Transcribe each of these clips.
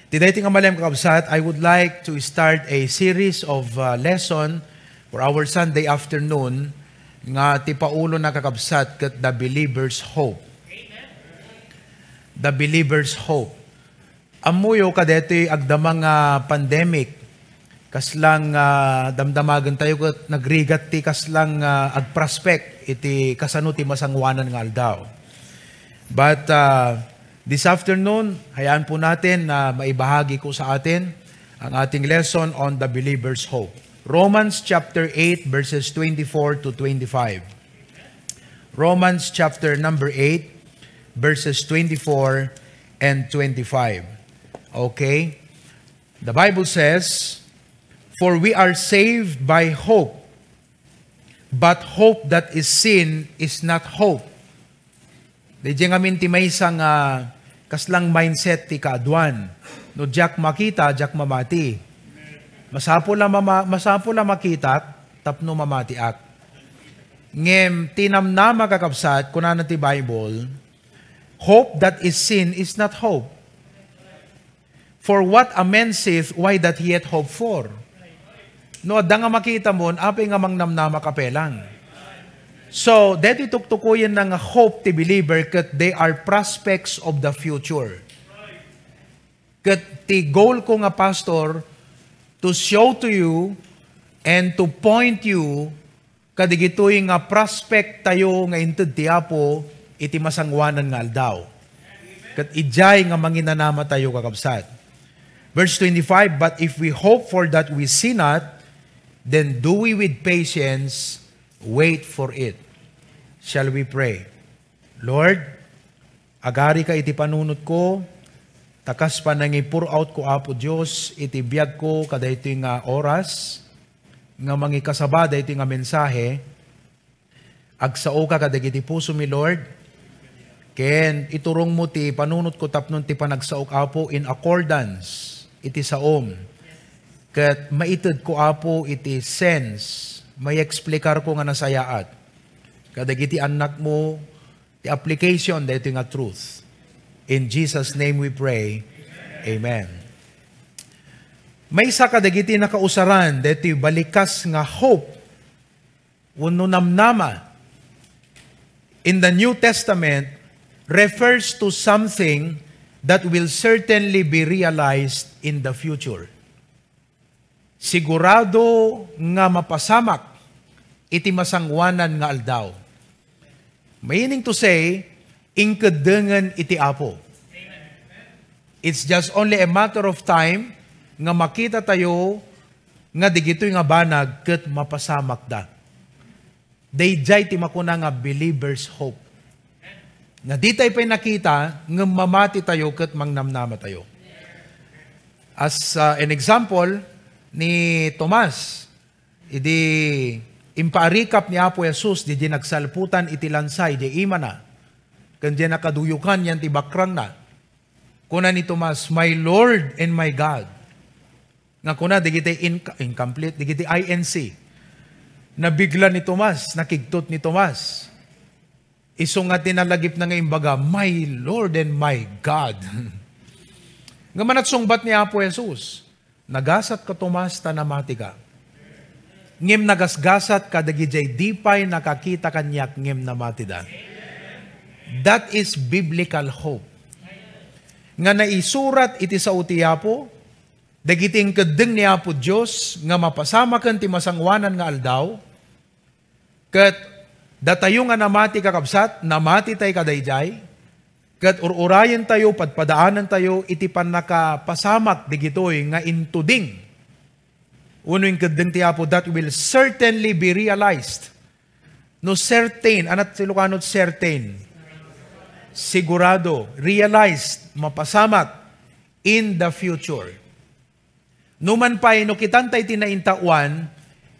Today, ting amalem kakabsat, I would like to start a series of lesson for our Sunday afternoon nga ti paulo na kakabsat ket the believer's hope. The believer's hope. Amuyo kadetoy agdamang pandemic kaslang damdamagan tayo ket nagrigat ti kaslang agprospect iti kasano ti masangwanan nga aldaw. But this afternoon, hayaan po natin na maibahagi ko sa atin ang ating lesson on the believer's hope. Romans chapter 8 verses 24 to 25. Romans chapter number 8 verses 24 and 25. Okay? The Bible says, "For we are saved by hope, but hope that is seen is not hope." Di ngamin ti may isang kaslang mindset ti kaadwan. No jak makita, jak mamati. Masapo la makita, tapno mamati ak. Ngem tinamnama kakabsat, kunan ti Bible, hope that is seen is not hope. For what a man saith, why that he yet hope for? No, da nga makita mo, apay nga mangnamnama kapelang. So, deti tuktukuyin ng hope ti believer kat they are prospects of the future. Kat ti goal ko nga pastor to show to you and to point you kadigitoy nga prospect tayo nga inted ti Apo iti masangwanan nga aldaw. Kat ijay nga manginanama tayo kakabsat. Verse 25, "But if we hope for that we see not, then do we with patience wait for it." Shall we pray? Lord, agari ka iti panunot ko, takas pa nang i-pour out ko, Apo Diyos, iti biyag ko kada ito nga oras, nga mangikasabada ito nga mensahe, agsao ka kada iti puso mi, Lord, ken iturong mo ti panunot ko tapnon ti panagsaok, Apo, in accordance, iti saom, ket maited ko, Apo, iti sense, may eksplikar ko nga nasayaat. Kadagiti anak mo, the application dito nga truth. In Jesus' name we pray. Amen. May isa kadagiti nakausaran dito balikas nga hope. Uno namnama. In the New Testament, refers to something that will certainly be realized in the future. Sigurado nga mapasamak iti masangwanan nga aldaw. Meaning to say, ingkadengan iti Apo. It's just only a matter of time nga makita tayo nga digitoy nga banag ket mapasamak da. Dayjay ti makuna nga believer's hope. Nga di tayo pa'y nakita nga mamati tayo ket mangnamnama tayo. As an example ni Tomas, impaarikap ni Apo Jesus, di nagsalputan iti lansay, di ima na. Kanya nakaduyukan yan ti bakrang na. Kuna ni Tomas, "My Lord and my God." Nga kuna, di kita incomplete, di kita INC. Nabigla ni Tomas, nakigtot ni Tomas. Isong nga tinalagip na nga imbaga, "My Lord and my God." Nga manat sungbat ni Apo Jesus, "Nagasat ka Tomas, tanamati ka. Ngem nagasgasat kadagijay dipay nakakita kanyak ngem namatida." That is biblical hope. Nga naisurat iti sa uti Apo, dagiting kedeng ni Apo Diyos, nga mapasamakan ti masangwanan nga aldaw, ket datayo nga namati kakabsat, namati tay kadayjay, ket ururayan tayo, padpadaanan tayo, iti pan nakapasamak digitoy nga intuding. Uno yung kadeng ti Apo, that will certainly be realized. No certain, anat silukanot certain. Sigurado, realized, mapasamak in the future. Numan pa'y no kitantay tinaintawan,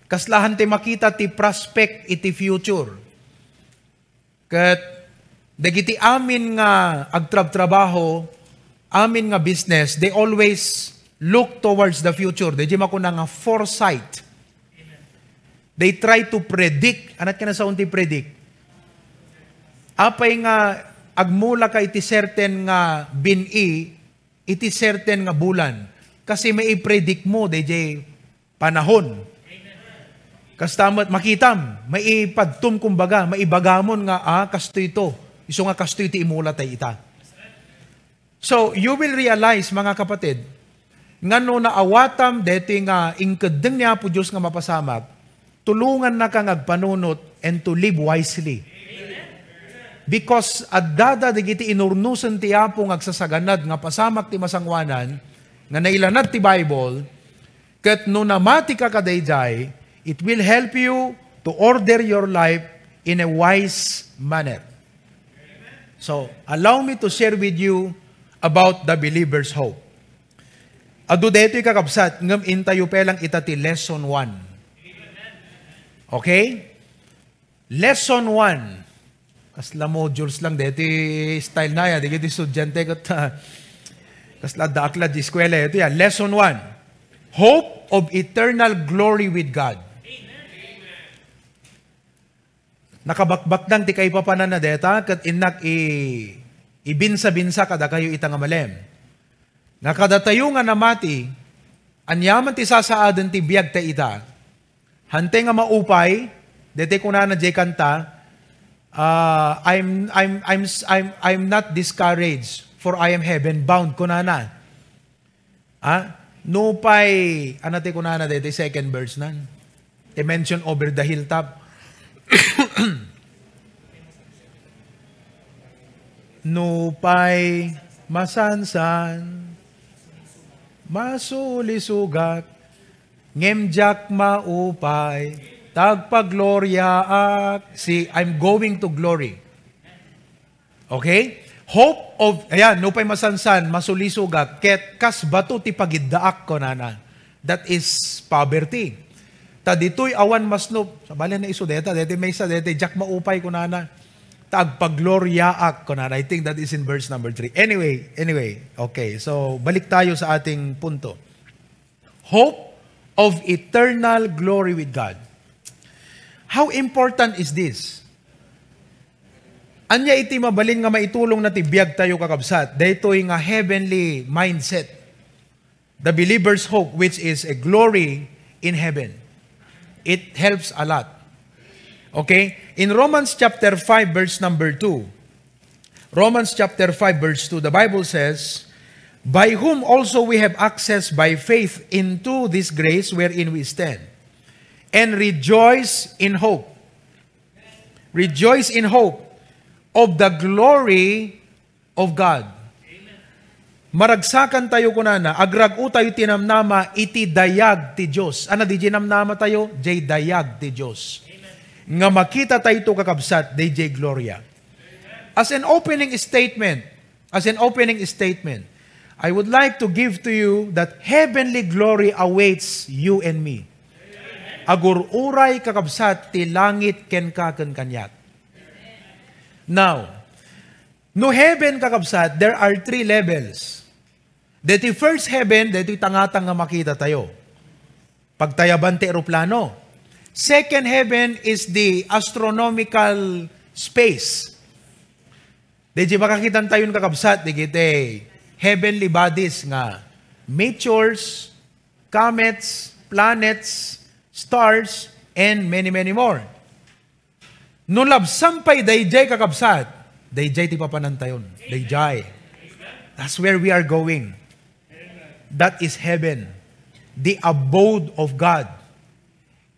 kaslahan ti makita ti prospect iti future. Kat dagiti amin nga agtrab-trabaho, amin nga business, they always look towards the future. Di makuna nga foresight. They try to predict. Anat ka na sa unti predict? Apay nga agmula kay ti certain nga bini iti certain nga bulan. Kasi may i-predict mo, DJ, panahon. Kastamat makitam, may ipadtum kumbaga, may ibagamon nga, kasto ito. Iso nga kasto iti imula tay ita. So, you will realize, mga kapatid, nga no naawatam, dito nga ingkadeng niya po Diyos nga mapasamak, tulungan na kang agpanunot and to live wisely. Because adada digiti inurnusan ti Apo nga agsasaganad nga pasamak ti masangwanan, nga nailanad ti Bible, ket no namati ka kadayjay, it will help you to order your life in a wise manner. So, allow me to share with you about the believer's hope. Adu deto'y kakabsat, ngam intayo pelang itati lesson 1. Okay? Lesson 1. Kasla modules lang, deto'y style na yan, dito estudyante kat kasla daakla di eskwela. Ito yan, lesson 1. Hope of eternal glory with God. Nakabakbakdang ti kay papanan na deta, kat inak ibinsa-binsa kada kayo itang amalem. Nakadatayo nga namati, anyaman ti sasaadan ti biyag ta ita, hante nga maupay, dete ko na jay kanta, I'm not discouraged, for I am heaven bound ko na. Nupay, anate ko na dete second verse nan. They mention over the hilltop. Nupay masansan masulisugat ngemjak maupay tagpaglorya ak I'm going to glory. Okay? Hope of nupay masansan masulisugat ket kas bato ti pagiddaak ko nana. That is poverty. Ta ditoy awan masnop. Sabalan na iso deta. Dete may isa. Dete jak maupay ko nana. Tagpagloryaak ko nana. I think that is in verse number 3. Anyway. Okay. So, balik tayo sa ating punto. Hope of eternal glory with God. How important is this? Anya iti mabalin nga maitulong na tibiyag tayo kakabsat. Dito'y nga heavenly mindset. The believer's hope, which is a glory in heaven. It helps a lot. Okay? In Romans chapter 5 verse number 2. Romans chapter 5 verse 2, the Bible says, by whom also we have access by faith into this grace wherein we stand, and rejoice in hope. Rejoice in hope of the glory of God. Maragsakan tayo kunana, agragu tayo tinamnama, iti dayag ti Diyos. Ano di ginamnama tayo? Jay dayag ti Diyos. Nga makita tayo ito kakabsat, DJ Gloria. As an opening statement, I would like to give to you that heavenly glory awaits you and me. Agur-uray kakabsat, ti langit ken kaken kanyat. Now, no heaven kakabsat, there are 3 levels. Dito first heaven, dito tangatang nga makita tayo. Pagtayaban ti eroplano. Second heaven is the astronomical space. Dito makakitan tayo ng kakabsat, dito heavenly bodies nga meteors, comets, planets, stars, and many, many more. No labsampay dayjay kakabsat, dayjay ti papanantayon. Dayjay. That's where we are going. That is heaven. The abode of God.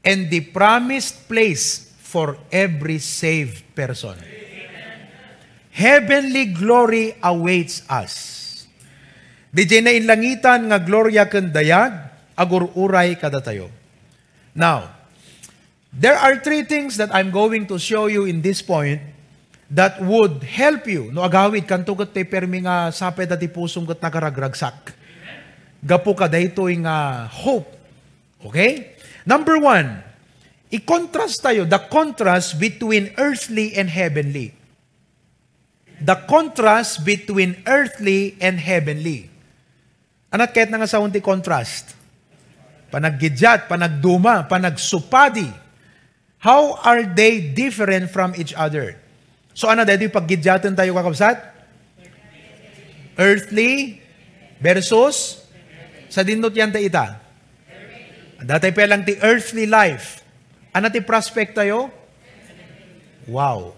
And the promised place for every saved person. Heavenly glory awaits us. Di na inlangitan nga gloria ken dayag, agur-uray kada tayo. Now, there are 3 things that I'm going to show you in this point that would help you. No agawid kanto ket ti permi nga sapet ti pusong ket nakaragragsak. Gapo ka daytoy nga hope. Okay? Number 1, i-contrast tayo, the contrast between earthly and heavenly. The contrast between earthly and heavenly. Anat kahit nga sa unti contrast? Panaggidyat, panagduma, panagsupadi. How are they different from each other? So ano dahil paggidyatan tayo kakabsat? Earthly versus sa dinot yan ta ita. Datay pa lang ti earthly life. Ano ti prospect tayo? Wow.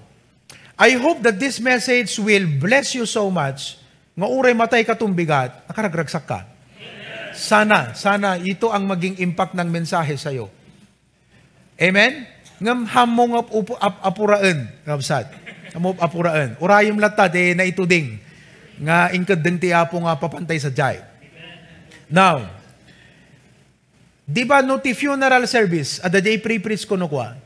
I hope that this message will bless you so much nga uray matay katumbigat, nakaragragsak ka. Sana ito ang maging impact ng mensahe sa iyo. Amen? Ngam hamong apuraan, kapsat. Hamong apuraan. Urayom lata, na ituding. Nga ingkad din ti apo nga papantay sa jay. Now, di ba no ti funeral service, at the day pre-preach ko no kwa,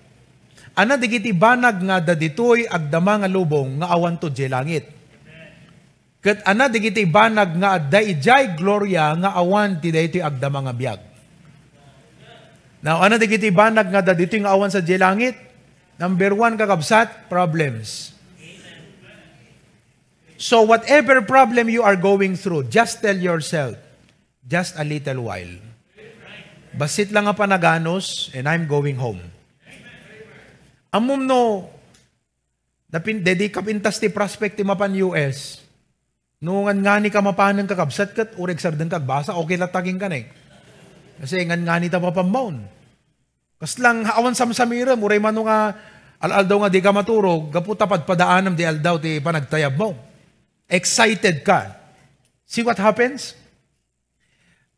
ana digiti banag nga daditoy agdama nga lubong nga awan to jay langit. Ket ana digiti banag nga daijay gloria nga awan ti daytoy agdama nga biag. Now, ana digiti banag nga daditoy nga awan sa jay langit? Number 1 kakabsat, problems. So whatever problem you are going through, just tell yourself, just a little while. Basit lang nga panaganos and I'm going home. Amom no, dedi kapintas ti prospect ti mapan US, nungan nga ni ka mapanang kakabsat kat ureg sardan kagbasa, okay lataging ka na eh. Kasi nga ni ta papamaon. Kas lang awan samsamiram, uray mano nga aldaw nga di ka maturog, gaputa padpadaanam di aldaw ti panagtayab mo. Excited ka. See what happens?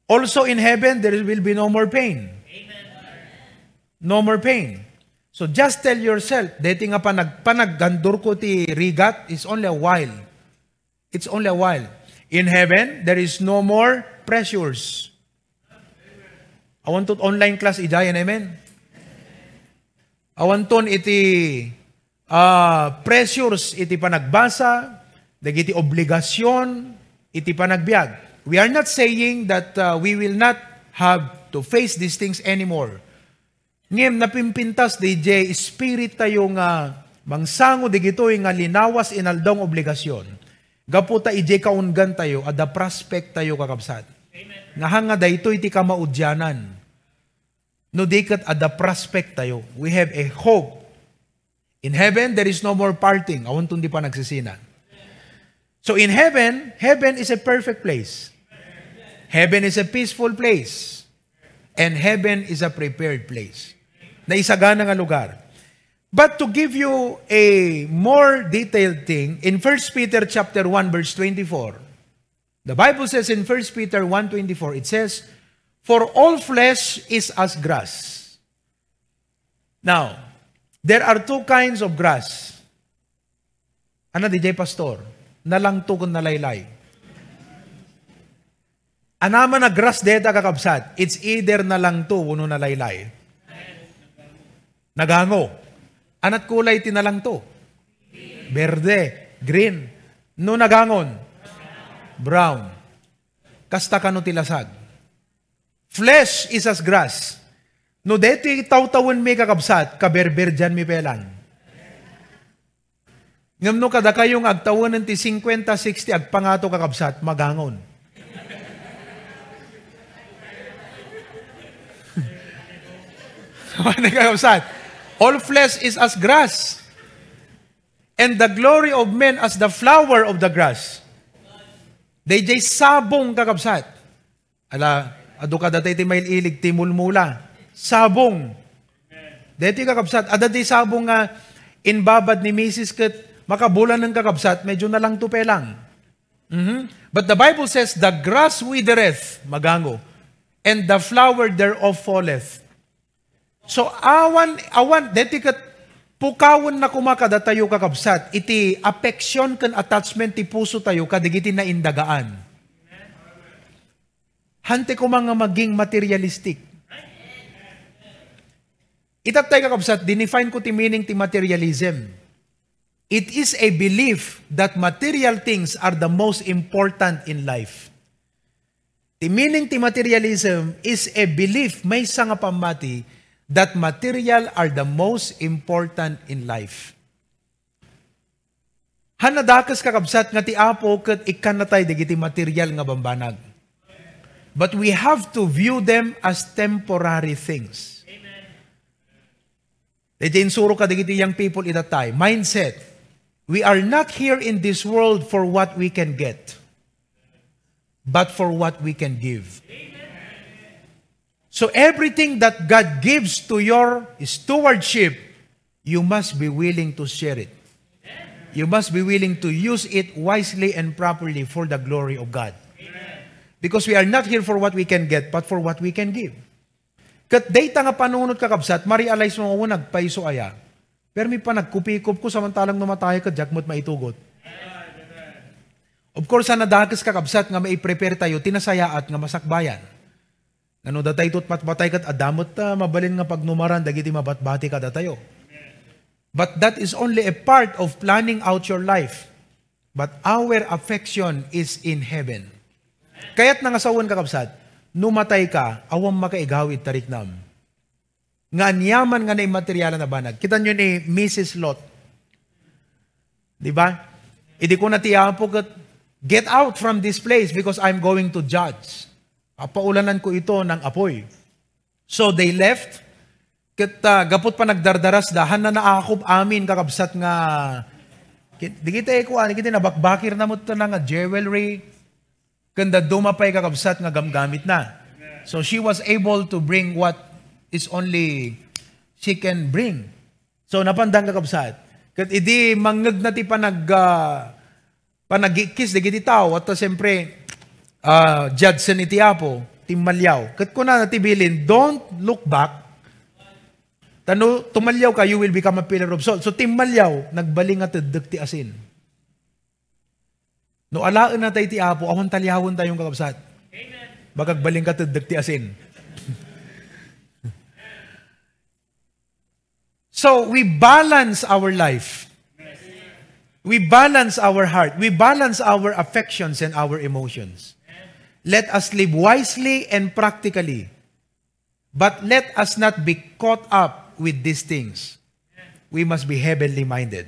Also in heaven, there will be no more pain. No more pain. So just tell yourself, deti nga panaggandur ko ti rigat is only a while. It's only a while. In heaven, there is no more pressures. I want to online class idayan, amen? I want to iti pressures, iti panagbasa, dagiti obligasyon, iti panagbiag. We are not saying that we will not have to face these things anymore. Ngem napimpintas DJ spirit tayo nga mangsango digito nga linawas inaldong obligasyon. Gaputa ije kaungan tayo at the prospect tayo kakabsat. Nga hanga daytoy ti kamaudyanan. No dikat at the prospect tayo. We have a hope. In heaven, there is no more parting. Awan tundi pa nagsisinan. So in heaven, heaven is a perfect place. Heaven is a peaceful place. And heaven is a prepared place. Na isagana nga lugar. But to give you a more detailed thing, in 1 Peter chapter 1 verse 24, the Bible says in 1 Peter 1:24, it says, "For all flesh is as grass." Now, there are two kinds of grass. Ano DJ Pastor? Nalangto kung nalaylay. Anama na grass deta kakabsat, it's either nalangto o nalaylay. Nagango. Anat kulay tinalang to? Berde, green. No nagangon? Brown. Kasta ka no tilasag. Flesh is as grass. No deti tawtawan mi kakabsat, kaberber dyan mi pelan. Ngam no kada kayong agtawan ng ti 50-60 agpangato kakabsat, magangon. Ano kakabsat? All flesh is as grass, and the glory of men as the flower of the grass. Dayjay sabong kakabsat. Ala, adu ka datay ti may ilig ti mulmula. Sabong. Dayjay kakabsat. Adatay sabong nga inbabad ni Mrs. Kat makabulan ng kakabsat, medyo na lang tupe lang. But the Bible says, the grass withereth, magango, and the flower thereof falleth. So awan, deti kat pukawan na kumakada tayo kakabsat, iti affection kan attachment ti puso tayo kadigiti na indagaan. Hante ko mga maging materialistic. Itat tayo kakabsat, dinefine ko ti meaning ti materialism. It is a belief that material things are the most important in life. Ti meaning ti materialism is a belief, may nga pamati, that material are the most important in life. Hanadakas kakabsat nga ti apo ket ikan na tayo digiti material nga bambanag. But we have to view them as temporary things. Dahil insuro ka digiti young people itatay. Mindset. We are not here in this world for what we can get. but for what we can give. So everything that God gives to your stewardship, you must be willing to share it. You must be willing to use it wisely and properly for the glory of God. Because we are not here for what we can get, but for what we can give. Kat data nga panunod kakabsat, ma-realize mo nagpaiso aya. Pero may pa nagkupikup ko samantalang namatay ka, jakmot maitugot. Of course, nadakas kakabsat nga mai-prepare tayo, tinasayaat nga masakbayan. Ano datay tot matbatay kat adamot mabalin nga pagnumaran, dagiti mabatbati ka datayo. But that is only a part of planning out your life. But our affection is in heaven. Kaya't nangasawan kakabsat, numatay ka, awam makaigawid tariknam. Nga anyaman nga na imateryalan na banag. Kita nyo ni Mrs. Lot. Diba? Idi ko natiyahan po kat, get out from this place because I'm going to judge. Paulanan ko ito ng apoy. So they left. Gapot pa nagdardaras dahan na naakob amin kakabsat nga di kita nabakbakir na mo ito nga jewelry. Kanda dumapay kakabsat nga gamgamit na. So she was able to bring what is only she can bring. So napandang kakabsat. Kat idi mangag na ti panagikis di kiti tao at siyempre Judson iti Apo, timalyaw. Kat ko na natibilin, don't look back. Tumalyaw ka, you will become a pillar of salt. So timalyaw, nagbaling at ti asin. No alaan na tayo ti Apo, awan talyawon tayong kakabsat. Bagagbaling ka ti asin. So we balance our life. We balance our heart. We balance our affections and our emotions. Let us live wisely and practically. But let us not be caught up with these things. We must be heavenly minded.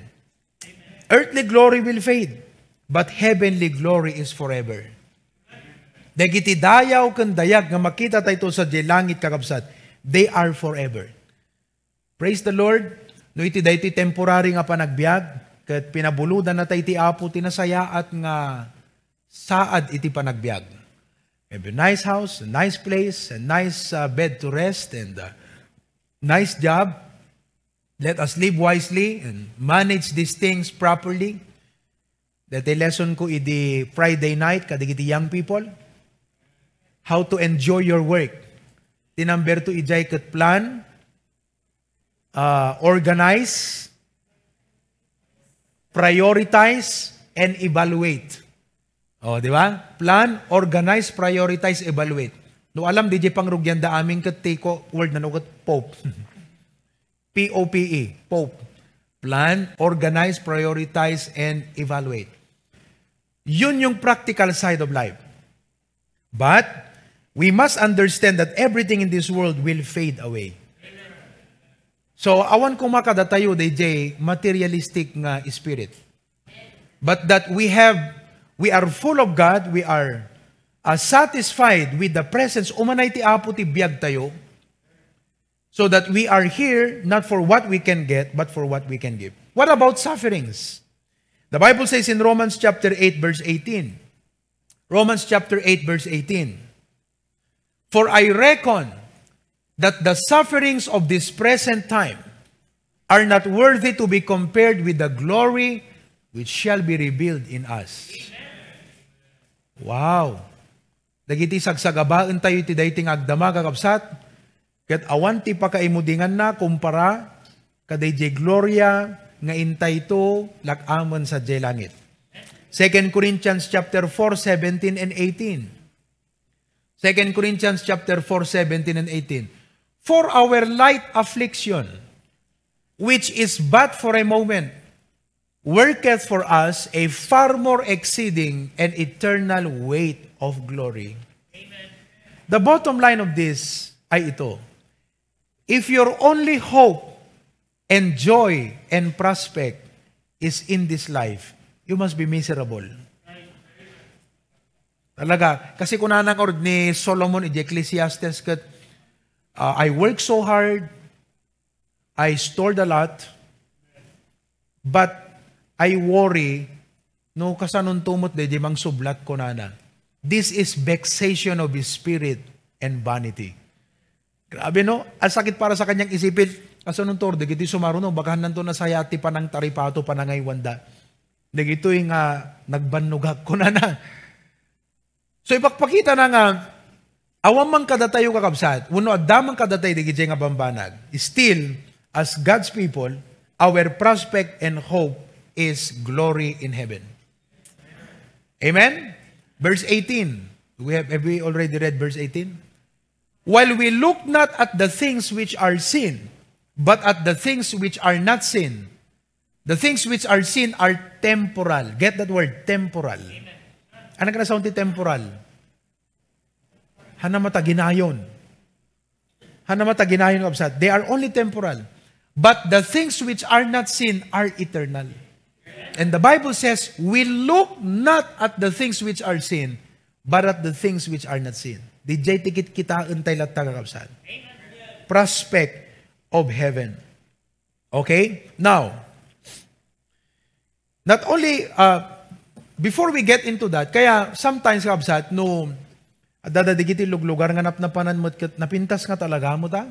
Earthly glory will fade, but heavenly glory is forever. Dagiti dayaw ken dayag nga makita tayo sa langit kakabsat, they are forever. Praise the Lord. No iti dayti temporary nga panagbiag, ket pinabuludan na tayo ti Apo tinasayaat nga saad iti panagbiag. Have a nice house, a nice place, a nice bed to rest, and a nice job. Let us live wisely and manage these things properly. That a lesson ko idi Friday night, kadigiti young people. How to enjoy your work. Tinamber to ijay kat plan, organize, prioritize, and evaluate. O, di ba? Plan, organize, prioritize, evaluate. No alam, di pangrugyan da aming katiko word na nukat Pope. P-O-P-E, Pope. Plan, organize, prioritize, and evaluate. Yun yung practical side of life. But, we must understand that everything in this world will fade away. So, awan ko makadatayo, DJ, materialistic nga spirit. But that we are full of God, we are satisfied with the presence, umanay ti Apo ti biyag tayo, so that we are here not for what we can get, but for what we can give. What about sufferings? The Bible says in Romans chapter 8, verse 18. Romans chapter 8, verse 18. For I reckon that the sufferings of this present time are not worthy to be compared with the glory which shall be revealed in us. Wow! Dagiti sagsagabaan tayo ti dayting agdama kakabsat, ket awan ti pakaimudingan na kumpara kaday jay gloria nga intay to lakamon sa jay langit. 2 Corinthians chapter 4, 17 and 18. 2 Corinthians chapter 4, 17 and 18. For our light affliction, which is but for a moment, worketh for us a far more exceeding and eternal weight of glory. Amen. The bottom line of this ay ito. If your only hope and joy and prospect is in this life, you must be miserable. Talaga. Kasi kung nanang ord ni Solomon in Ecclesiastes, I work so hard, I stored a lot, but I worry, no kasanon tumot de mang sublat ko nana. This is vexation of his spirit and vanity. Grabe no? Ang sakit para sa kanyang isipin. Kaso nung torde, giti sumaro no, bakahan nanto na sayati pa ng taripato pa na ngaywanda. Nagito yung nagbanugag ko na. So ipagpakita na nga, awam man kadatayo kakabsat, uno adamang kadatay di giti nga bambanag. Still, as God's people, our prospect and hope is glory in heaven. Amen? Verse 18. Have we already read verse 18? While we look not at the things which are seen, but at the things which are not seen. The things which are seen are temporal. Get that word, temporal. Ano ka na sa unti temporal? Hanamata ginayon. Hanamata ginayon kapsat. They are only temporal. But the things which are not seen are eternal. And the Bible says, we look not at the things which are seen, but at the things which are not seen. DJ tikit kita untay latta kakabsat. Prospect of heaven. Okay? Now, not only, before we get into that, kaya sometimes kakabsat, no, dadadigiti lugar nga napnapanan mo, napintas nga talaga mo ta?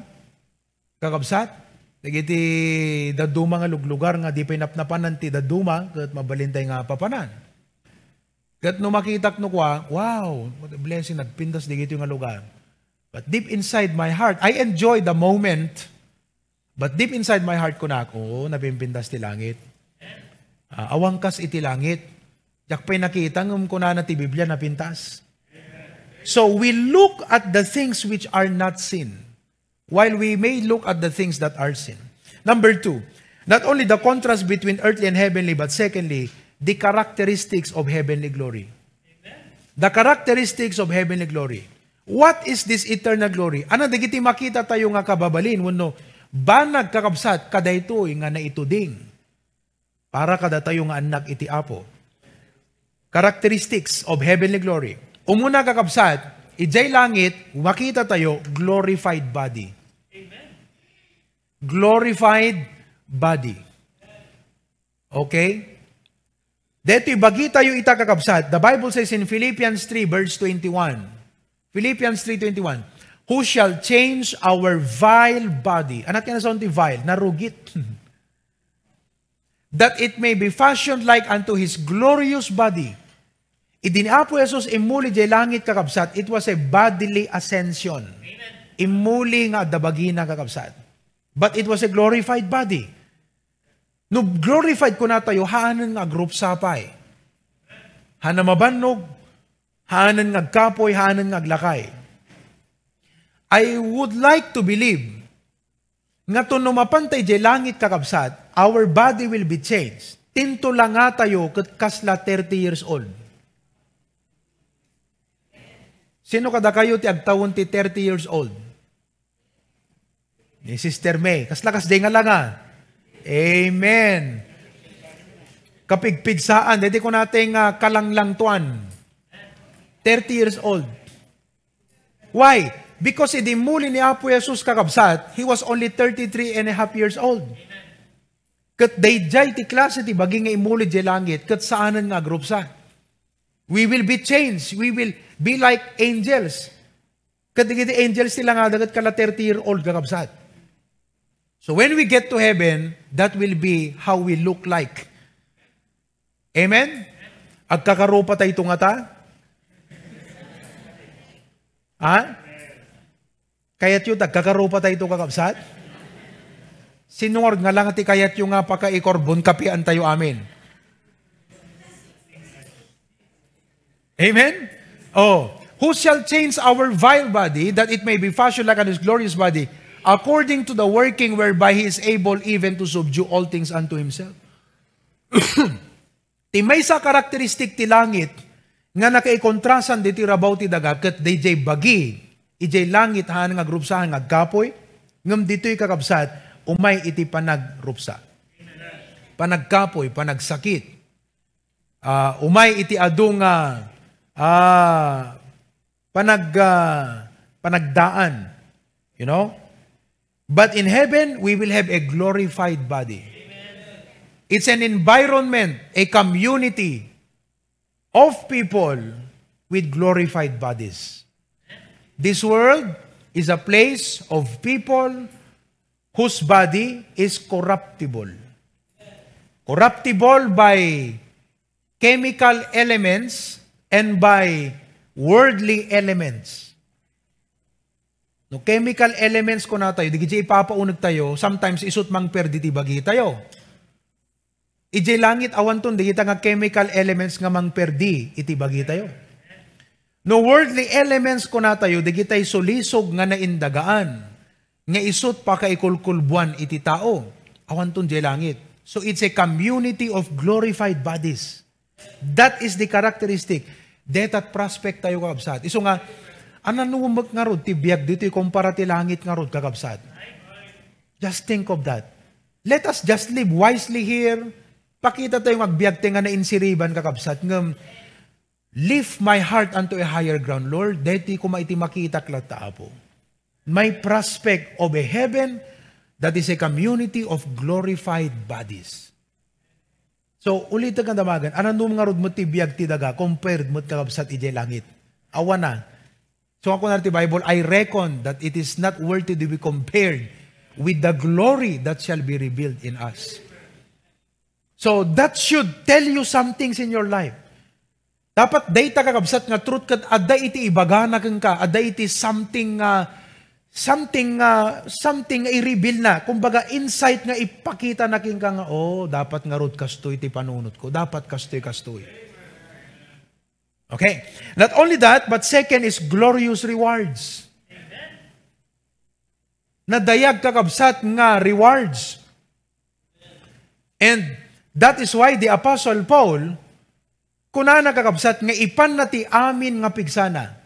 Kakabsat? Dagiti daduma nga luglugar nga di pinapnapanan ti daduma kat mabalintay nga papanan. Kat no makitak no kwa, wow, what a blessing, nagpintas digiti nga lugar. But deep inside my heart, I enjoy the moment, but deep inside my heart ko na ako, napimpintas ti langit. Awangkas iti langit. Yak pa'y nakita ng kuna na ti Biblia napintas. So we look at the things which are not seen, while we may look at the things that are seen. Number 2, not only the contrast between earthly and heavenly, but secondly, the characteristics of heavenly glory. The characteristics of heavenly glory. What is this eternal glory? Ano, dagiti makita tayo nga kababalin, wano, banag kakabsat, kadaytoy nga na ituding, para kada tayo nga anak iti apo. Characteristics of heavenly glory. Umuna kakabsat, ijay langit, makita tayo, glorified body. Amen. Glorified body. Okay? Dito bagi tayo itakakabsat. The Bible says in Philippians 3 verse 21. Philippians 3:21. Who shall change our vile body? Anat ka na sa unti vile? Narugit. That it may be fashioned like unto His glorious body. Idiniapo Jesus imuli jay langit kakabsat. It was a bodily ascension. Imuli nga dabagi na kakabsat. But it was a glorified body. No glorified ko na tayo, haanan nga group sapay. Hana mabannog, haanan nga kapoy, haanan nga glakay. I would like to believe nga to numapantay jay langit kakabsat, our body will be changed. Tinto lang nga tayo kat kasla 30 years old. Sino kada kayo ti agtawon ti 30 years old? Ni Sister May. Kaslakas day nga lang ha. Amen. Kapigpigsaan. Dito ko nating kalanglangtuan. 30 years old. Why? Because idimuli ni Apo Jesus kakabsat, He was only 33 and a half years old. Kat dayjay ti klase ti baging nga imuli di langit, kat saanan nga group sa. We will be changed. We will be like angels. Katigiti angels sila nga dagat kala 30-year-old kakabsat. So when we get to heaven, that will be how we look like. Amen? At kakarupa tayo nga ta? Ha? Kayat yun, kakarupa tayo kakabsat? Sinungord nga lang ati kayat yung nga pakaikorbon kapian tayo amin. Amen? Oh, who shall change our vile body, that it may be fashioned like His glorious body, according to the working whereby He is able even to subdue all things unto Himself. Ti may sa karakteristik ti langit, nga nakaikontrasan di ti rabaw ti daga, kat di jay bagi, ijay langit haan nga grupsahan nga gapoy, ngam dito'y kakabsat, umay iti panagrupsa. Panagkapoy, panagsakit. Umay iti adong panagdaan. You know? But in heaven, we will have a glorified body. It's an environment, a community of people with glorified bodies. This world is a place of people whose body is corruptible. Corruptible by chemical elements and by worldly elements. No chemical elements ko na tayo, di giti ipapaunag tayo, sometimes isut mang perditi bagi tayo. Ije langit awanton, di kita nga chemical elements nga mang perdi, iti bagi tayo. No worldly elements ko na tayo, di kita sulisog nga naindagaan, nga isut pa kaikulkulbuan iti tao, awanton di langit. So it's a community of glorified bodies. That is the characteristic. Detat prospect tayo kakabsat. Iso nga, ananumag nga rod, tibiyag dito, kumpara ti langit nga rod kakabsat. Just think of that. Let us just live wisely here. Pakita tayo magbiyag nga na insiriban kakabsat. Ngam, lift my heart unto a higher ground, Lord. Deti ko maiti makita klata apo. My prospect of a heaven that is a community of glorified bodies. So, ulit ang damagan, ananong nga rod mo tibiyag ti daga, compared mo kakabsat ije langit. Awa na. So, ako na ti Bible, I reckon that it is not worthy to be compared with the glory that shall be revealed in us. So, that should tell you some things in your life. Dapat data kakabsat nga truth kat, ada iti ibagana kang ka, ada iti something i-reveal na. Kumbaga, insight nga ipakita na king ka nga, oh, dapat nga rod kastoy ti panunot ko. Dapat kastoy. Okay. Not only that, but second is glorious rewards. Nadayag kakabsat nga rewards. And that is why the Apostle Paul, kunana kakabsat nga ipan na ti amin nga pigsana.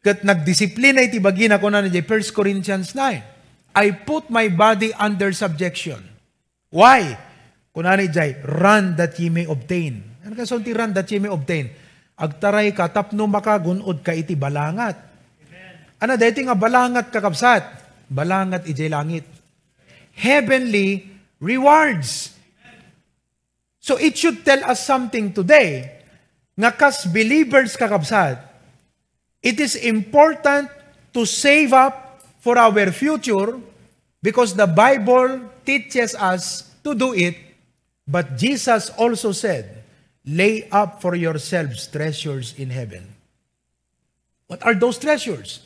Kat nagdisiplina iti bagina ko na 1 Corinthians 9. I put my body under subjection. Why? Kunani jay, run that ye may obtain. Ano ka ti run that ye may obtain? Agtaray ka, tapno makagunod ka iti balangat. Ano dati nga balangat kakabsat? Balangat ijay langit. Heavenly rewards. So it should tell us something today. Nga kas believers kakabsat, it is important to save up for our future because the Bible teaches us to do it, but Jesus also said, lay up for yourselves treasures in heaven. What are those treasures?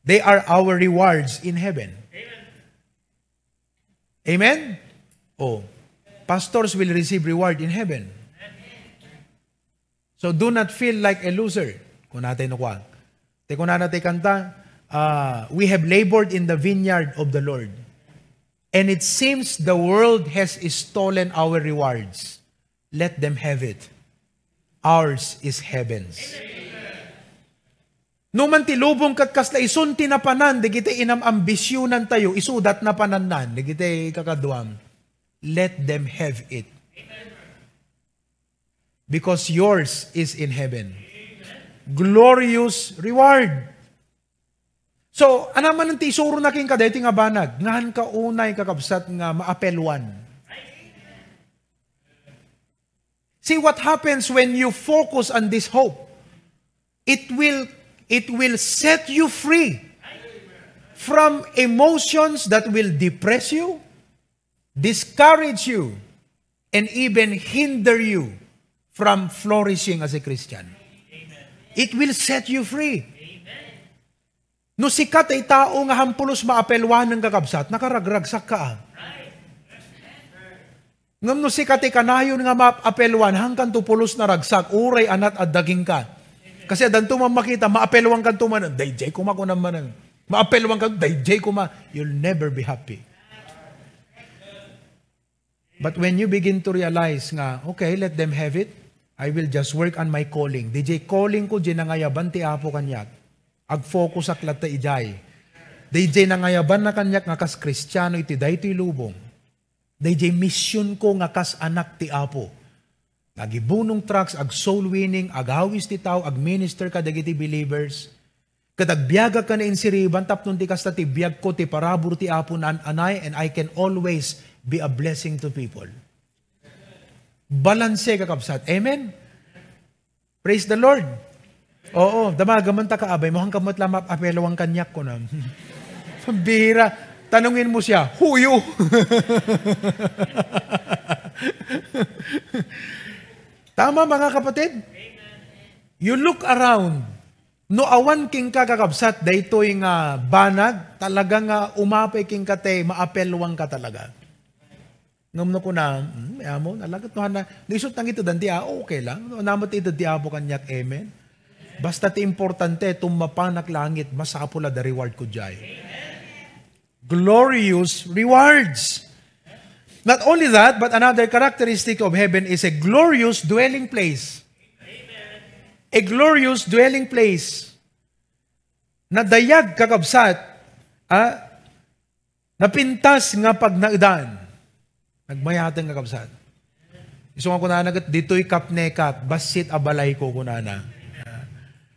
They are our rewards in heaven. Amen? Oh, pastors will receive reward in heaven. So do not feel like a loser. Kung natin nakuha. Teko na natin kanta, we have labored in the vineyard of the Lord. And it seems the world has stolen our rewards. Let them have it. Ours is heaven's. Numan ti lubong kat kasla isunti na panan, di kita inam ambisyonan tayo, isudat na pananan, di kita kakaduam. Let them have it. Because yours is in heaven. Glorious reward. So, anaman ng tisuro na king kadeti nga banag, ngahan ka unay kakabsat nga maapelwan. See what happens when you focus on this hope. It will set you free from emotions that will depress you, discourage you, and even hinder you from flourishing as a Christian. It will set you free. No sikat ay tao nga hampulos maapelwan ng kakabsat, nakaragragsak ka. Ngam no sikat ay kanayon nga maapelwan, hanggang tupulos na ragsak, uray anat at daging ka. Kasi danto makita, maapelwan kan tumanan, dayjay kuma ko naman. Maapelwan kan, dayjay kuma. You'll never be happy. But when you begin to realize nga, okay, let them have it, I will just work on my calling. DJ calling ko, DJ nangayaban ti apo kanyak. Ag-focus aklat ta ijay. DJ nangayaban na kanyak nga kas Kristiyano iti daytoy lubong. DJ mission ko nga kas anak ti apo. Nagibunong tracks, ag soul winning, ag hawis ti tao, ag minister ka dagiti believers. Kadagbiaga ka na insiriban, tapnon ti kasta ti biag ko, ti parabur ti apo na anay, and I can always be a blessing to people. Balanse kakabsat. Amen? Praise the Lord. Oo, damagaman ta kaabay mo, hanggang mo't lamap apelawang kanyak ko na. Pambira, tanungin mo siya, huyo. Tama mga kapatid? You look around, no awan king kakakabsat, daytoy nga banag, talagang umapay king kate, maapelwang ka talaga. Ngam ko na, amo, nalagat no na, nisot nang ito danti, okay lang. Namot ito di apo kanyak, amen. Basta ti importante, tumapanak langit, masapula the reward ko jay. Glorious rewards. Not only that, but another characteristic of heaven is a glorious dwelling place. A glorious dwelling place. Nadayag kakabsat, napintas nga pag naidaan. Nagmayatang kakabsat. Iso nga kunanagat, dito'y kapnekat, basit abalay ko kunana.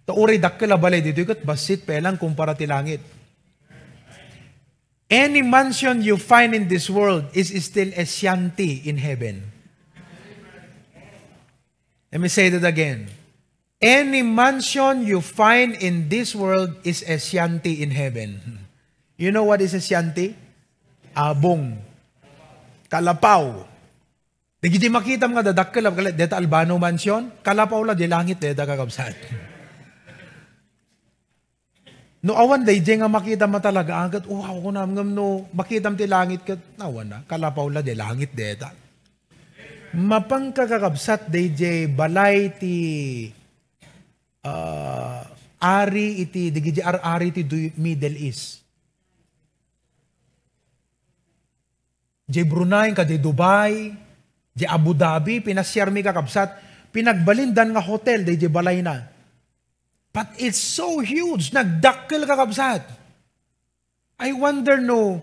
Tauri dakkel abalay dito'y kat, basit pelang kumpara ti langit. Any mansion you find in this world is still a shanty in heaven. Let me say that again. Any mansion you find in this world is a shanty in heaven. You know what is a shanty? Abong. Kalapaw. Di makita mga dadakkel, deta Albano Mansion, kalapaw la, di langit, deta kakabsat. No awan day nga makita mo talaga agad, wow ko na no makita mo ti langit kat nawan na kalapaw la di langit deta. Mapangkakabsat day balay ti ari iti digiti ari ti Middle East. Di Brunei ka di Dubai, di Abu Dhabi pinasyar mi kakabsat, pinagbalindan nga hotel day balay na. But it's so huge. Nagdakkel kakabsat. I wonder no,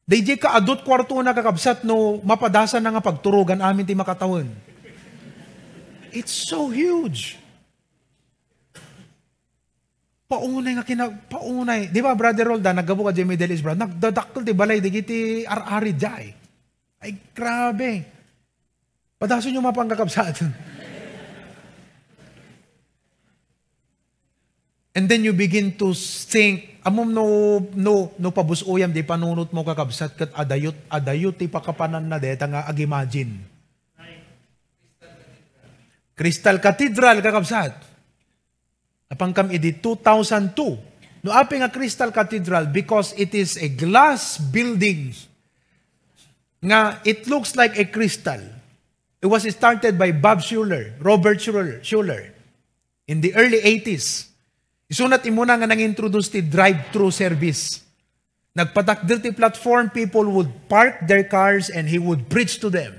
DJ ka adot kwarto na kakabsat no, mapadasan na nga pagturugan amin ti makatawin. It's so huge. Paunay nga paunay. Di ba, Brother Roldan, naggabu ka di Middle East, brother, nagdadakkel ti balay, di kiti ar-ari jay. Ay, grabe. Padasan nyo mapangkakabsat. And then you begin to think, amom no pabusuyam, di panunot mo kakabsat kat adayot ti pakapanan na deta nga ag-imagine. Crystal Cathedral kakabsat. Apangkam idi 2002. No api nga Crystal Cathedral because it is a glass building nga it looks like a crystal. It was started by Robert Schuller in the early 80s. Isunat imuna nga nang-introduce ti drive-thru service. Nagpatakdir ti platform, people would park their cars and he would preach to them.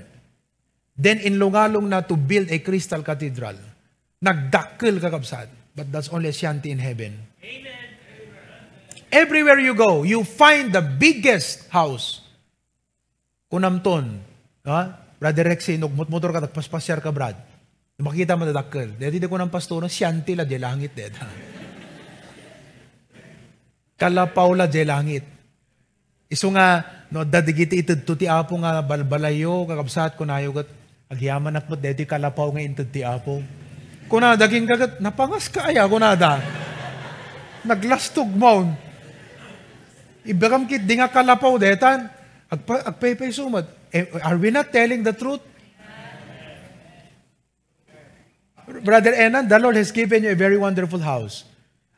Then inlungalong na to build a Crystal Cathedral. Nagdakkel kakabsat. But that's only a shanty in heaven. Amen. Everywhere you go, you find the biggest house. Kunamton. Brother Rexy, nagmotor ka, nagpaspasyar ka, Brad. Makita mo na dakkel. Dito ko ng pastor, shanty la di langit. Kalapaw la di langit. Iso nga, no, dadigiti ito ti apo nga balbalayo, kakabsat ko na yugat, agyaman akmat, dito kalapaw nga ito ti apo. Kuna, daging kagat, napangas ka aya, kunada. Naglastog mo. Ibagam kit, di nga kalapaw, detan, agpaypay sumad. Are we not telling the truth? Brother Enan, the Lord has given you a very wonderful house.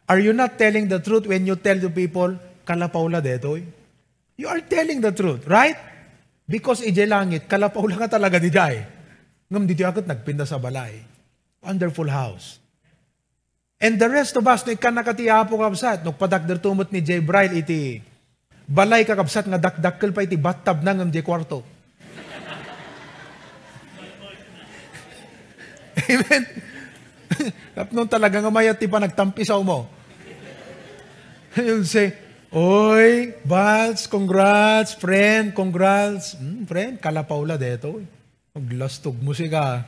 Are you not telling the truth when you tell the people, kalapaw la detoy? You are telling the truth, right? Because ije langit, kalapaw lang ka talaga di jay. Ngam dito akot nagpinda sa balay. Wonderful house. And the rest of us, no ikan nakatiyapo kabsat, no padakder tumot ni Jay Bryle iti balay kakabsat nga dakdakkel pa iti battab na ngam di kwarto. Amen. Kapnon talaga nga mayat ti pa nagtampisaw mo. You'll say, oy, Bats, congrats, friend, congrats. Friend, kalapaw la deto. Maglastog mo siya.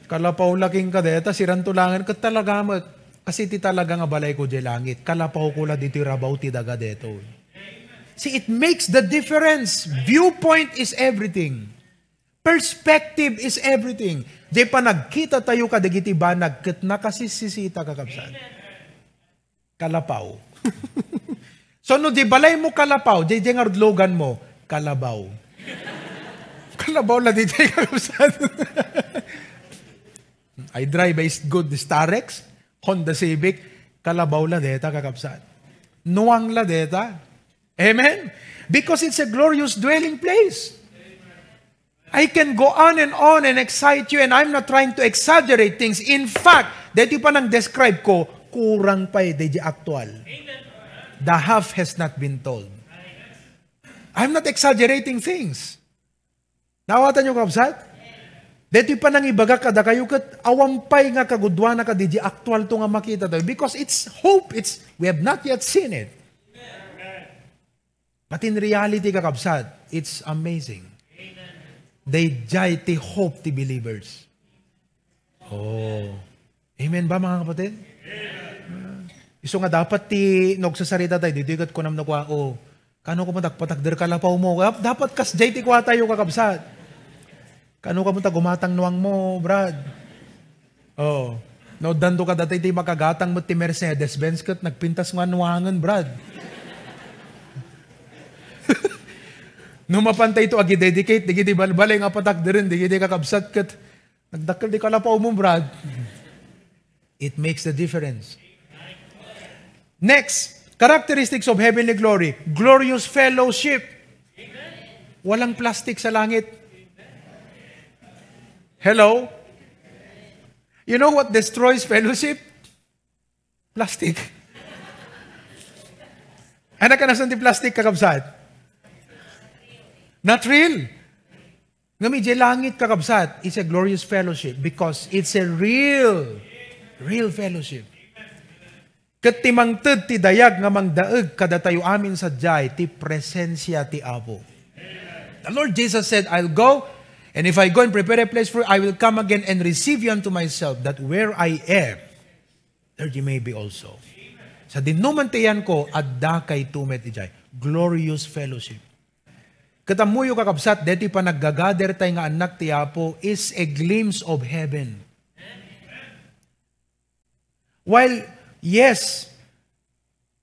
Kalapaw laking ka deta, sirantulangan ka talaga mo. Kasi ti talaga nga balay ko di langit. Kalapaw ko la dito rabaw ti daga deto. See, it makes the difference. Viewpoint is everything. Perspective is everything. Di pa nagkita tayo kadagiti banag, kat nakasisisita kakabsat. Kalapaw. So no, di balay mo kalapaw, di nga logan mo, kalabaw. Kalabaw na di kakabsat. I drive a good Starex, Honda Civic, kalabaw la deta kakabsat. Nuwang la deta. Amen? Because it's a glorious dwelling place. I can go on and excite you, and I'm not trying to exaggerate things. In fact, dito pa nang describe ko, kurang pa di actual. The half has not been told. I'm not exaggerating things. Nawatan nyo kabsat? Dito pa nang ibaga kada kayo kat awampay nga kagudwa na ka di actual to nga makita tayo. Because it's hope. We have not yet seen it. But in reality kakabsat, it's amazing. They jay ti hope ti believers. Oh. Amen ba mga kapatid? Iso nga dapat ti nagsasarita tayo, dito ikat ko naman nakuha, kano ko matagpatagder kalapaw mo? Dapat kas jay ti kuha tayo kakabsat. Kano ka punta gumatang nuwang mo, Brad? Oh. No, dando ka dati ti makagatang mo ti Mercedes-Benz kat nagpintas nga nuwangan, Brad. Nung mapantay ito, agi-dedicate, di balbalay nga patak din, di kakabsat kat, nagdakal di kalapaw mo, Brad. It makes the difference. Next, characteristics of heavenly glory. Glorious fellowship. Walang plastic sa langit. Hello? You know what destroys fellowship? Plastic. Anak ka nasan di plastic kakabsat? Not real. Nga medyo langit kakabsat, it's a glorious fellowship because it's a real fellowship. Kat timangtad ti dayag nga mangdaeg kada tayo amin sa jay, ti presensya ti Apo. The Lord Jesus said, I'll go, and if I go and prepare a place for you, I will come again and receive you unto myself, that where I am, there you may be also. Sa dinumantayan ko, adda kay tumet ijay. Glorious fellowship. Katamuyo kakabsat, deti pa naggagader tayo nga anak ti Apo is a glimpse of heaven. While, yes,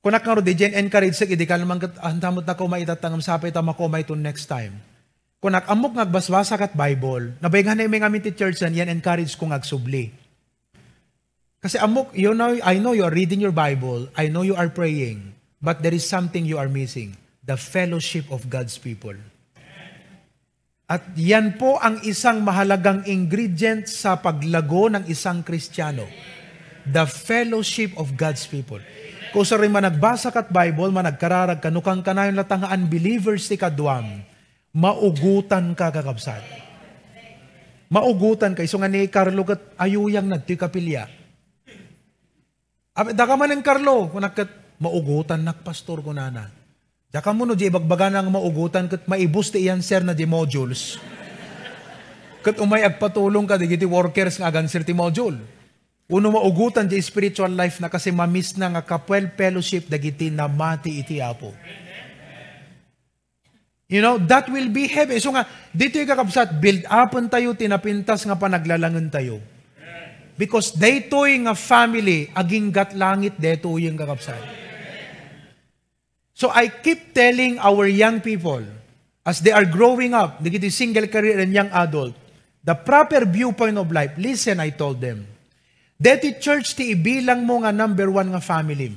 kung nakaro di dyan encourage sa idi ka naman antamot na ko maitatangam sapay tama ko may to next time. Kung nakamok ngagbasbasa kat Bible, nabaygan na yung mga ti church yan encourage kong agsubli. Kasi amok, I know you are reading your Bible, I know you are praying, but there is something you are missing. The fellowship of God's people. At yan po ang isang mahalagang ingredient sa paglago ng isang Kristiyano. The fellowship of God's people. Kung sa rin managbasa kat Bible, managkararag ka, nukang kanayon latang unbelievers ti kadwam, maugutan ka kakabsat. Maugutan ka. So nga ni Carlo kat ayuyang nagti kapilya. Da ka man ng Carlo, kung maugutan nakpastor ko na. Daka mo no, di bagbaga ng maugutan kat maibus ti iyan sir na di modules. Kat umay agpatulong ka, di giti workers nga agan sir ti module. Uno maugutan di spiritual life na kasi mamiss na nga kapwel fellowship dagiti na mati iti Apo. You know, that will be heaven. So nga, dito yung kakabsat, build upon tayo, tinapintas nga panaglalangan tayo. Because dito yung nga family, aging gat langit, dito yung kakabsat. So I keep telling our young people, as they are growing up, digiti single career and young adult, the proper viewpoint of life, listen, I told them, deti church ti ibilang mo nga number one nga family.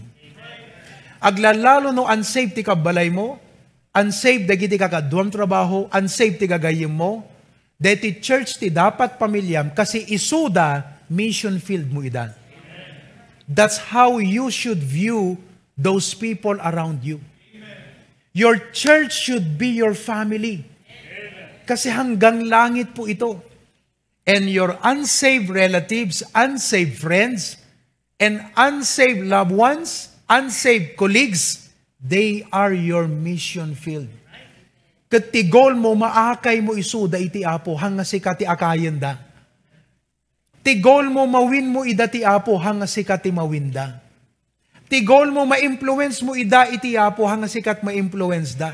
Aglalalo no unsaved ti kabalay mo, unsaved dagiti kakaduam trabaho, unsaved ti gagayim mo, deti church ti dapat pamilyam kasi isuda mission field mo idan. That's how you should view those people around you. Your church should be your family. Kasi hanggang langit po ito. And your unsaved relatives, unsaved friends, and unsaved loved ones, unsaved colleagues, they are your mission field. Katigol mo, maakay mo isuda iti Apo, hanga si kati akayan da. Tigol mo, mawin mo ida ti Apo, hanga si kati mawinda. Tigol mo, ma-influence mo ida iti Apo, hanga si kat ma-influence da.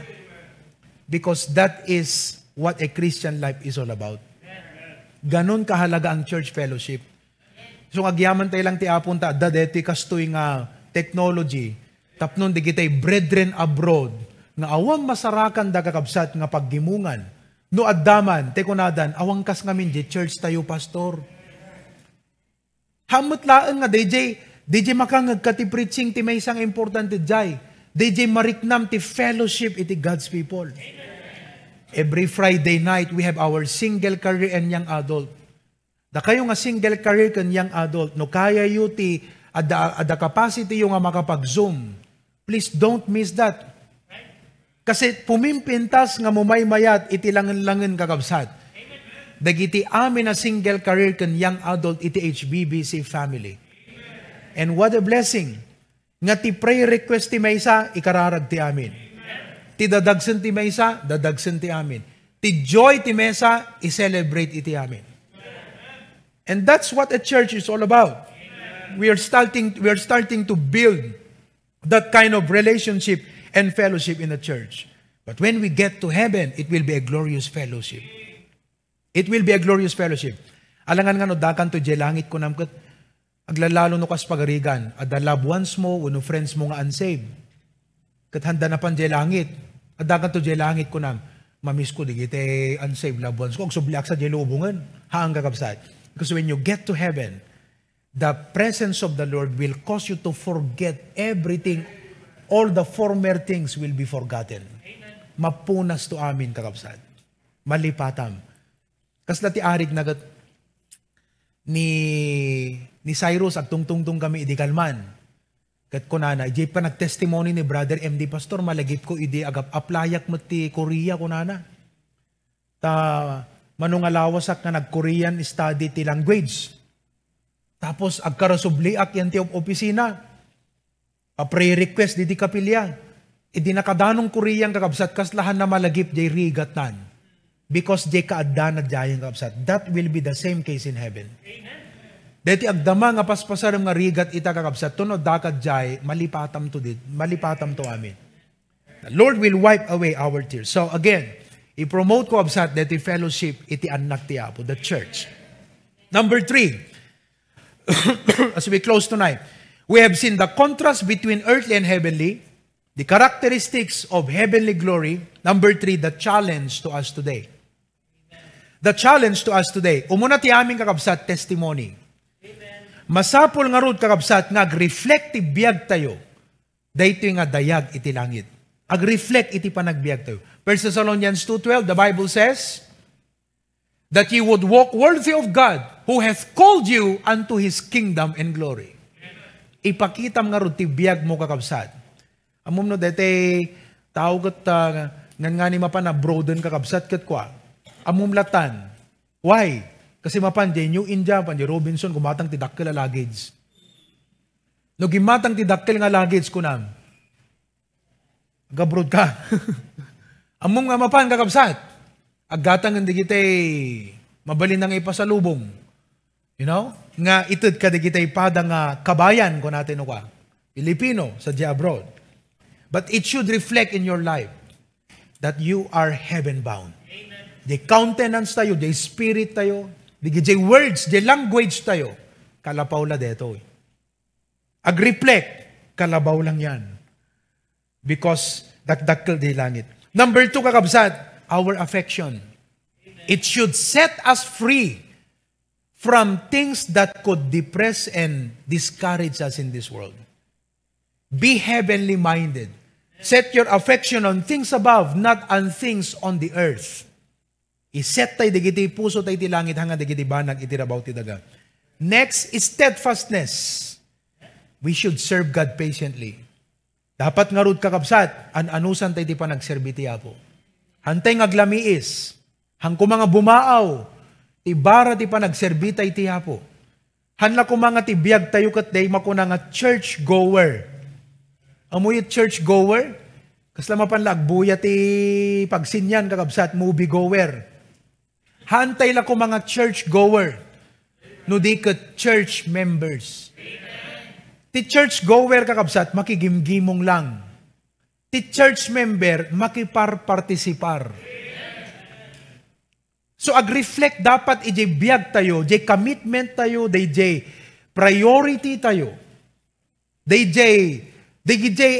Because that is what a Christian life is all about. Ganon kahalaga ang church fellowship. So agyaman tayo lang ti apunta, dadeti kastoy nga technology, tapnon di kita'y brethren abroad, nga awang masarakan da kakabsat nga paggimungan. No addaman, te kunadan, awang kas ngamin di church tayo, pastor. Hamot laan nga, DJ makangag ka ti preaching ti may isang importante jay. DJ mariknam ti fellowship iti God's people. Every Friday night, we have our single career and young adult. Da kayo nga single career and young adult, no kaya yu ti, ada capacity yung nga makapag-zoom. Please don't miss that. Kasi pumimpintas nga mumaymayat, iti langan-langan kakabsat. Dagiti amin na single career and young adult, iti HBBC family. And what a blessing. Nga ti prayer request ti maysa, ikararag ti amin. Ti dadagsan ti maysa, dadagsan ti amin. Ti joy ti mesa, i-celebrate iti amin. And that's what a church is all about. We are starting to build that kind of relationship and fellowship in the church. But when we get to heaven, it will be a glorious fellowship. It will be a glorious fellowship. Alangan nga no, dakan to jay langit ko namkat, aglalalo no kas pagarigan, at the loved ones mo, uno friends mo nga unsaved. Kat handa na pan jay langit. At dakan to jay langit ko nam, mamiss ko, digite unsaved loved ones ko, subliak sa jay lubungan, haang kakabsat. Because when you get to heaven, the presence of the Lord will cause you to forget everything. All the former things will be forgotten. Mapunas to amin kakabsat. Malipatam. Kasla ti arig nagat ni Cyrus at tungtungtung kami idikalman. Kat kunana, ijay pa nag-testimony ni Brother MD Pastor, malagip ko idi agap aplayak mo ti Korea kunana. Ta manungalawasak na nag-Korean study ti language. Tapos agkarasubliak yan ti opisina. A-pray request di kapilya. Idi nakadanong Korean kakabsat kaslahan na malagip jay rigatan. Because jay kaadda na jayang kakabsat. That will be the same case in heaven. Amen. Deti agdama nga paspasaram nga rigat ita kakabsat, tunod dakat jay, malipatam to amin. The Lord will wipe away our tears. So again, i-promote ko absat deti fellowship, iti anak ti Apo, the church. Number 3, as we close tonight, we have seen the contrast between earthly and heavenly, the characteristics of heavenly glory. Number 3, the challenge to us today. The challenge to us today. Umuna ti aming kakabsat, testimony. Masapol nga rod kakabsat nga ag-reflective biyag tayo. Dahito nga dayag iti langit. Ag-reflect iti panagbiag tayo. 1 Thessalonians 2:12, the Bible says, that ye would walk worthy of God, who hath called you unto His kingdom and glory. Ipakitam nga rod ti biyag mo kakabsat. Amom no dete, tao kat nga ni mapan na broaden kakabsat kat kwa. Amom latan. Why? Kasi mapan, di New India, pan di Robinson, gumatang ti dakkel a luggage. No gimatang ti dakkel nga luggage ko nam. Agabrod ka. Among nga mapan kakabsat. Aggatang hindi kita'y mabalin nang ipasalubong. You know? Nga itid ka di kita'y padang kabayan ko natin o ka. Pilipino sa di abroad. But it should reflect in your life that you are heaven bound. The countenance tayo, the spirit tayo, the words, the language tayo, kalapaw la deto. Ag-reflect, kalabaw lang yan. Because dakdakkel di langit. Number 2, kakabsat, our affection. It should set us free from things that could depress and discourage us in this world. Be heavenly minded. Set your affection on things above, not on things on the earth. Iset tayo digiti puso tayo ti langit hanga digiti banag itirabaw ti daga. Next is steadfastness. We should serve God patiently. Dapat nga rod kakabsat, anusan tayo ti panagserbi ti Apo. Hantay ngaglamiis, hangko mga bumaaw, ti bara ti panagserbi tayo ti Apo. Hanla ko mga ti biyag tayo kat day makuna nga church goer. Amoy church goer, kasama panlagbuya ti pagsinyan kakabsat, movie goer. Hantay la ko mga church goer. No di ka church members. Ti church goer kakabsat, makigimgimong lang. Ti church member, makiparpartisipar. So ag-reflect dapat ijay biyag tayo, jay commitment tayo, jay priority tayo. Jay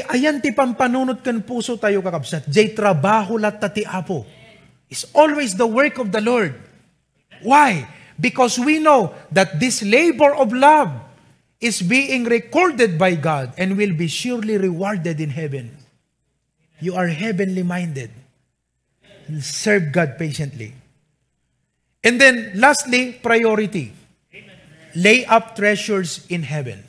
ayan ti pampanunot kan puso tayo kakabsat. Jay trabaho lat ti Apo. It's always the work of the Lord. Why? Because we know that this labor of love is being recorded by God and will be surely rewarded in heaven. You are heavenly minded. Serve God patiently. And then, lastly, priority. Lay up treasures in heaven.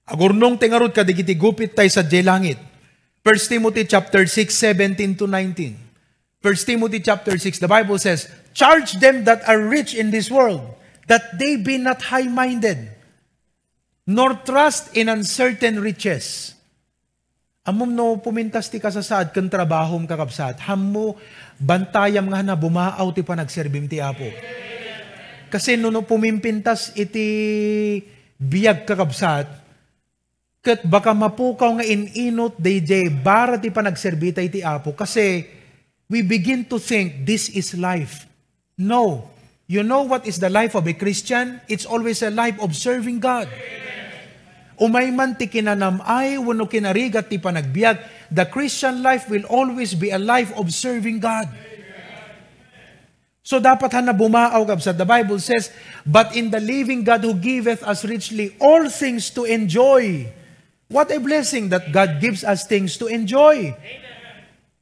Agurnong tingarod ka, digiti gupit tayo sa langit. 1 Timothy chapter 6, 17 to 19. 1 Timothy chapter 6, the Bible says, charge them that are rich in this world, that they be not high-minded, nor trust in uncertain riches. Amom no pumintas ti kasasaad kan trabahom kakabsat. Hammo bantayam nga na bumaaw ti panagserbim ti Apo. Kasi no pumimpintas iti biyag kakabsat, ket baka mapukaw nga ininot DJ bara ti panagserbita iti Apo. Kasi we begin to think this is life. No. You know what is the life of a Christian? It's always a life of serving God. Umay man ti kinanamay, wano kinarigat ti panagbiag, the Christian life will always be a life of serving God. So dapat na bumaaw kabsat. The Bible says, but in the living God who giveth us richly all things to enjoy. What a blessing that God gives us things to enjoy.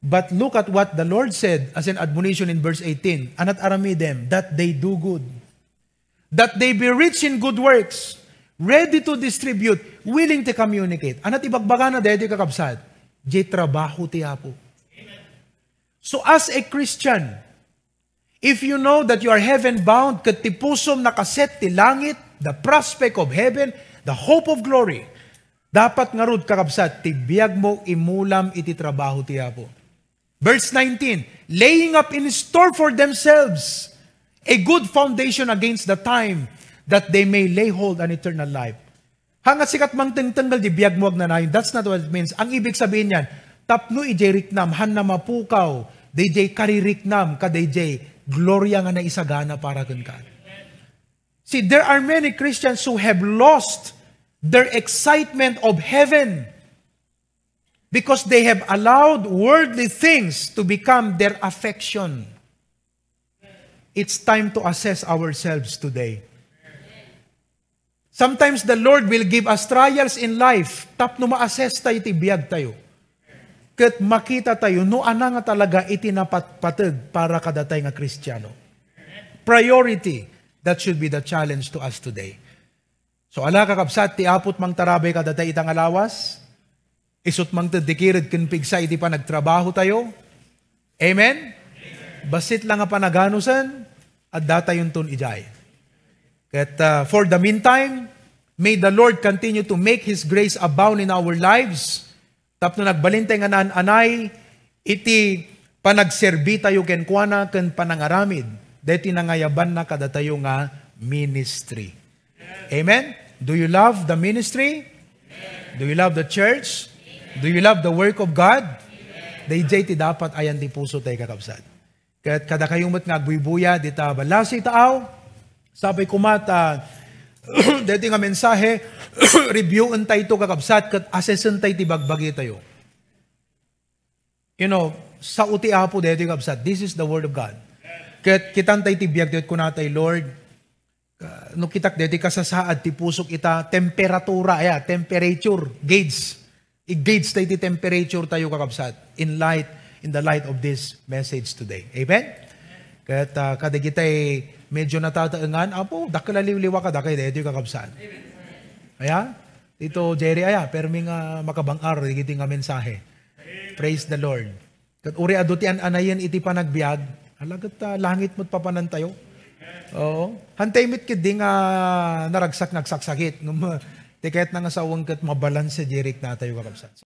But look at what the Lord said as an admonition in verse 18. Anat arami them, that they do good. That they be rich in good works, ready to distribute, willing to communicate. Anat ibagbaga na dahil kakabsat, di trabaho ti Apo. So as a Christian, if you know that you are heaven-bound, kat ti pusom nakaset ti langit, the prospect of heaven, the hope of glory, dapat nga rod kakabsat, ti biyag mo imulam iti trabaho ti Apo. Verse 19, laying up in store for themselves a good foundation against the time that they may lay hold on eternal life. Hangat sikat mang tengtenggal di biyag mo agnanayon, that's not what it means. Ang ibig sabihin yan, tapno ijay riknam, han na mapukaw, DJ kaririknam, ka DJ, gloria nga na isagana para kan ka. See, there are many Christians who have lost their excitement of heaven because they have allowed worldly things to become their affection. It's time to assess ourselves today. Sometimes the Lord will give us trials in life, tapno ma-assess tayo, itibiyag tayo. Kat makita tayo, no ana nga talaga itinapatpatag para kadatay nga Kristiyano. Priority, that should be the challenge to us today. So ala kakabsat, ti apot mang tarabay kadatay itang alawas, isut mang tadikirid kinpigsa iti pa nagtrabaho tayo. Amen? Basit lang nga panaganusan, at datayon tun ijay. Kat for the meantime, may the Lord continue to make His grace abound in our lives. Tapno nagbalintay nga naan-anay, iti panagserbi tayo kenkwana ken panangaramid. Deti nangayaban na kada tayo nga ministry. Amen? Do you love the ministry? Do you love the church? Do you love the work of God? Dayjay ti dapat ayan ti puso tayo kakabsat. Kat kada kayong mat nga agbuibuya, dita balasi taaw, sabay kumata, dati nga mensahe, reviewin tayo ito kakabsat, kat assessin tayo ti bagbagi tayo. You know, sa uti apo dati kakabsat, this is the word of God. Kat kitan tayo ti biyag, dati ko na tayo, Lord, no kitak dati kasasaad, ti pusok ita, temperatura, temperature, gauge. I-gauge tayo ti temperature tayo kakabsat, in the light of this message today. Amen? Kat kada kita'y medyo natataangan, apo, dakalaliwliwa ka, dakay dito yung kakabsaan. Aya? Dito, Jerry, pero may nga makabangar, digiti nga mensahe. Praise the Lord. Kat uri adutian anayan iti panagbiag, alagat langit mo't papanan tayo. Oo. Hantay mit kid di nga naragsak nagsaksakit. Tikayat na nga sa uwang kat mabalanse Jerry na tayo kakabsaan.